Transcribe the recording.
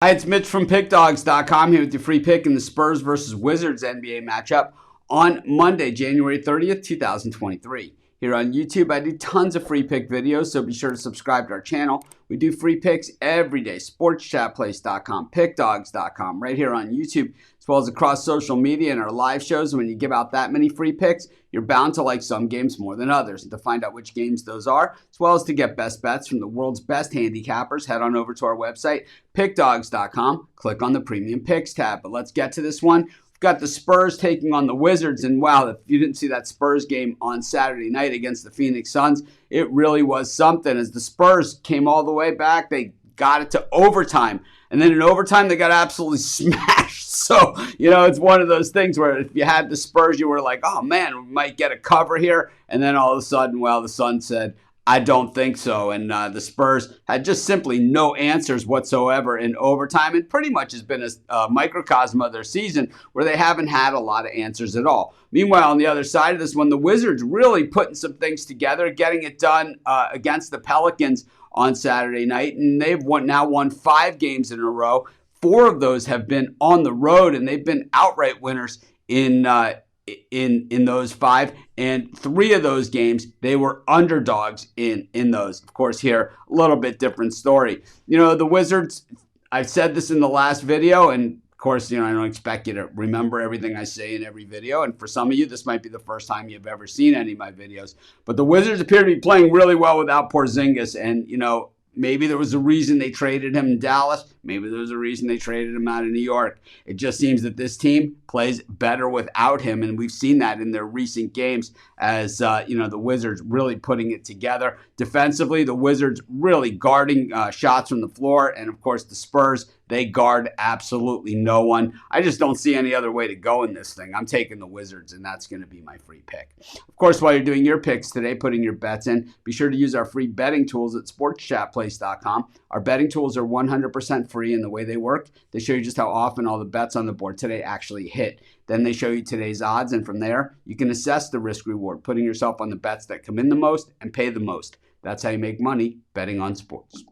Hi, it's Mitch from Pickdawgz.com here with your free pick in the Spurs versus Wizards NBA matchup on Monday, January 30th, 2023. Here on YouTube, I do tons of free pick videos, so be sure to subscribe to our channel. We do free picks every day. Sportschatplace.com, Pickdawgz.com, right here on YouTube, as well as across social media and our live shows. When you give out that many free picks, you're bound to like some games more than others. And to find out which games those are, as well as to get best bets from the world's best handicappers, head on over to our website, Pickdawgz.com. Click on the Premium Picks tab. But let's get to this one. Got the Spurs taking on the Wizards, and wow, if you didn't see that Spurs game on Saturday night against the Phoenix Suns, it really was something. As the Spurs came all the way back, they got it to overtime, and then in overtime they got absolutely smashed. So, it's one of those things where if you had the Spurs, you were like, oh man, we might get a cover here, and then all of a sudden, well, the Suns said, I don't think so. And the Spurs had just simply no answers whatsoever in overtime, and pretty much has been a microcosm of their season where they haven't had a lot of answers at all. Meanwhile, on the other side of this one, the Wizards really putting some things together, getting it done against the Pelicans on Saturday night, and they've now won 5 games in a row. 4 of those have been on the road, and they've been outright winners in those 5, and 3 of those games they were underdogs in those. Of course, here a little bit different story. The Wizards, I've said this in the last video, and of course, I don't expect you to remember everything I say in every video, and for some of you this might be the first time you've ever seen any of my videos, but the Wizards appear to be playing really well without Porzingis, and maybe there was a reason they traded him in Dallas. Maybe there was a reason they traded him out of New York. It just seems that this team plays better without him, and we've seen that in their recent games as, the Wizards really putting it together. Defensively, the Wizards really guarding shots from the floor, and of course the Spurs, they guard absolutely no one. I just don't see any other way to go in this thing. I'm taking the Wizards, and that's going to be my free pick. Of course, while you're doing your picks today, putting your bets in, be sure to use our free betting tools at sportschatplace.com. Our betting tools are 100% free, and the way they work, they show you just how often all the bets on the board today actually hit. Then they show you today's odds, and from there, you can assess the risk reward, putting yourself on the bets that come in the most and pay the most. That's how you make money betting on sports.